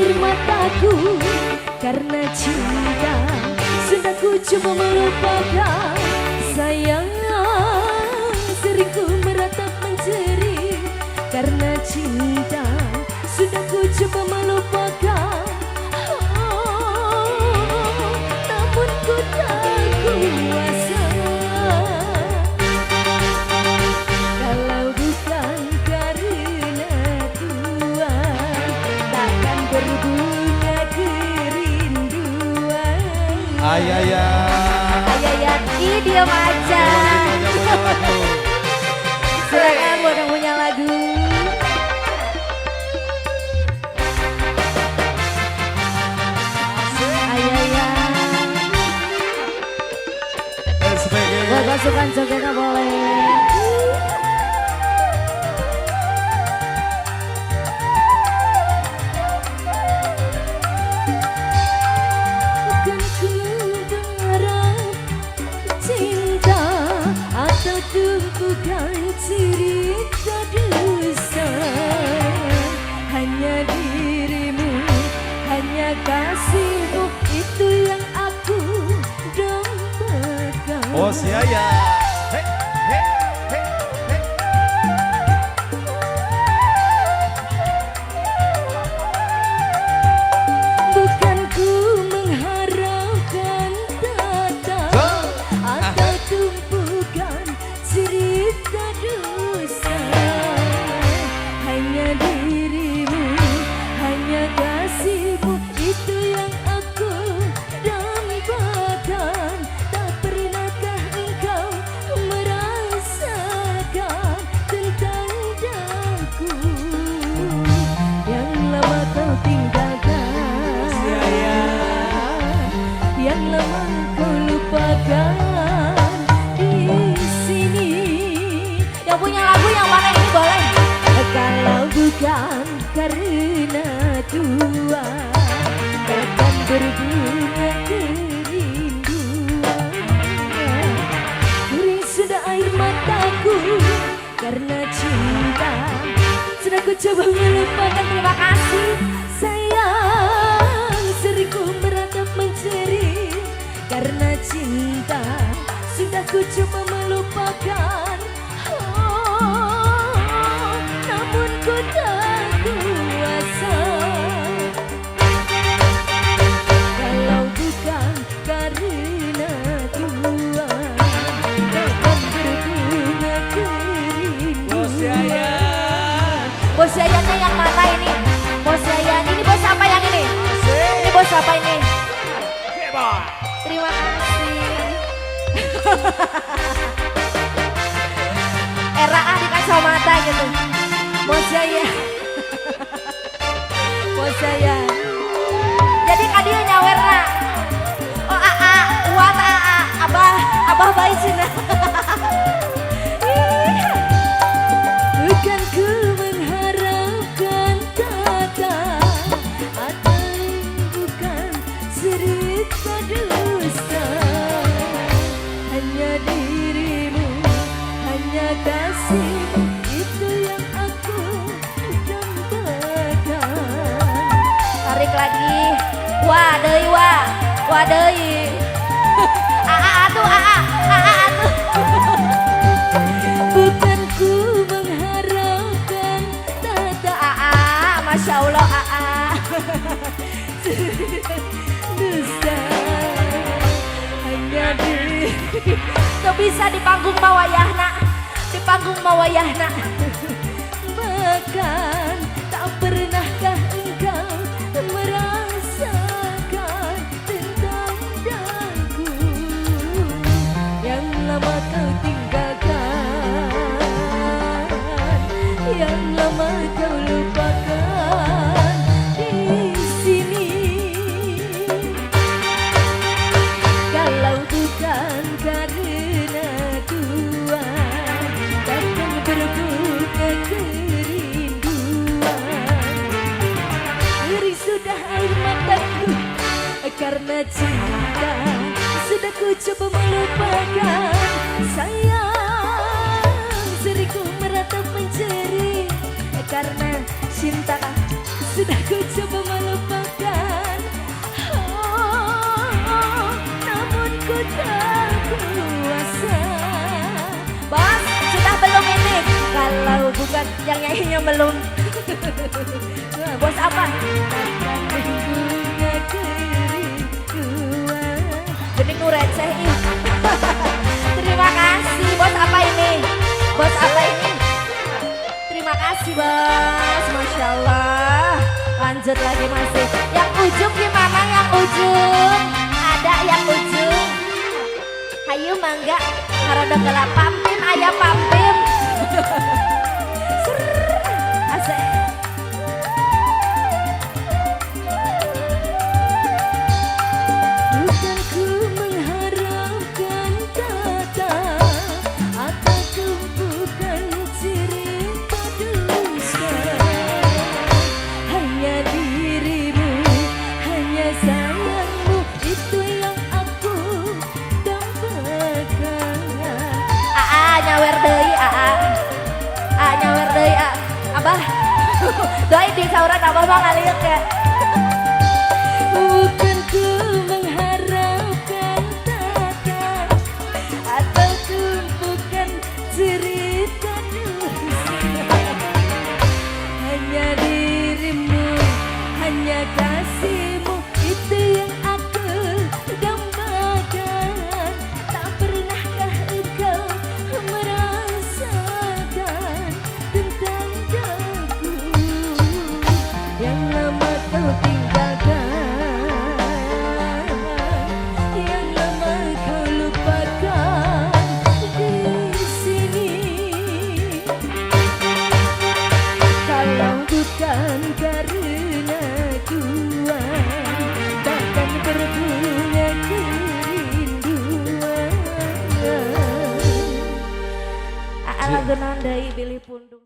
air mataku karena cinta. Sudah ku coba melupakan, sayang sering ku meratap menceri karena cinta. Sudah ku coba melupakan, namun ku tak kuasa. Kalau bukan karena Tuhan, takkan berbunga kerinduan. Ayayati diam aja. Silakan buat yang punya lagu. Buat pasukan jogetnya boleh. Bukan ku berharap cinta atau tumpukan cerita dusta, hanya dirimu, hanya kasihmu, itu yang aku dambakan. Oh siaya. Hey, hey, hey, hey. Bukan ku mengharapkan tata atau tumpukan cerita dusta, hanya dirimu, hanya kasihmu, itu yang aku dambakan. Tak pernahkah engkau merasakan tentang daku yang lama kau tinggalkan, yang lama kau lupakan di sini. Yang punya lagu yang mana ini boleh? Kalau bukan karena Tuhan, takkan berbunga kerinduan. Kering sudah air mataku karena cinta. Sudah ku coba melupakan, terima kasih sayang. Sering ku meratap menceri karena cinta. Sudah ku coba melupakan, namun ku tak kuasa. Kalau bukan karena Tuhan, takkan berbunga kerinduan. Bos Yayannya yang mana ini? Bos Yayan, ini bos apa yang ini? Ini bos apa ini? Terima kasih. Era di kacamata gitu. Bos saya, bos saya. Jadi kadia nyawerna. Oh uat abah bayi cina. Bukan ku mengharapkan tata atau bukan cerita dusta, hanya dirimu, hanya kasihmu, itu yang aku dambakan. Tarik lagi. Wah deui. Atuh. Bukan ku mengharapkan tata Masya Allah dusta, hanya diri. Tuh bisa di panggung mawayahna. Di panggung mawayahna. Bahkan tak pernahkah engkau merasakan tentang daku yang lama kau tinggalkan, yang lama kau lupakan di sini. Kalau bukan karena Tuhan, takkan berbunga kerinduan. Ngeri sudah air mataku karena cinta. Sudah ku coba melupakan, sayang. Sering ku meratap mencari karena cinta. Sudah ku coba melupakan. yang belum. Bos apa? Bunga kerinduan. Bening nu receh ih. Terima kasih. Bos apa ini? Bos apa ini? Terima kasih bos. Masya Allah. Lanjut lagi masih. Yang ujung gimana yang ujung? Ada yang ujung. Hayu mangga. Karena gelap pampim ayah pampim. Asik. Bukan ku mengharapkan kata atau tumpukan cerita dusta. Hanya dirimu, hanya sayangmu itu yang aku dambakan. Nyawer deui nyawer deui Abah. Doi di sauran Abah mah ngaliuk ya. Bukan ku mengharapkan kata atau tumpukan cerita dusta. Hanya dirimu, hanya kasihmu itu yang aku dambakan. Tak pernahkah engkau merasakan tentang daku yang lama kau tinggalkan, yang lama kau lupakan di sini. Kalau bukan karena Tuhan, takkan berbunga kerinduan. Lagu naon deui Billy Pundu.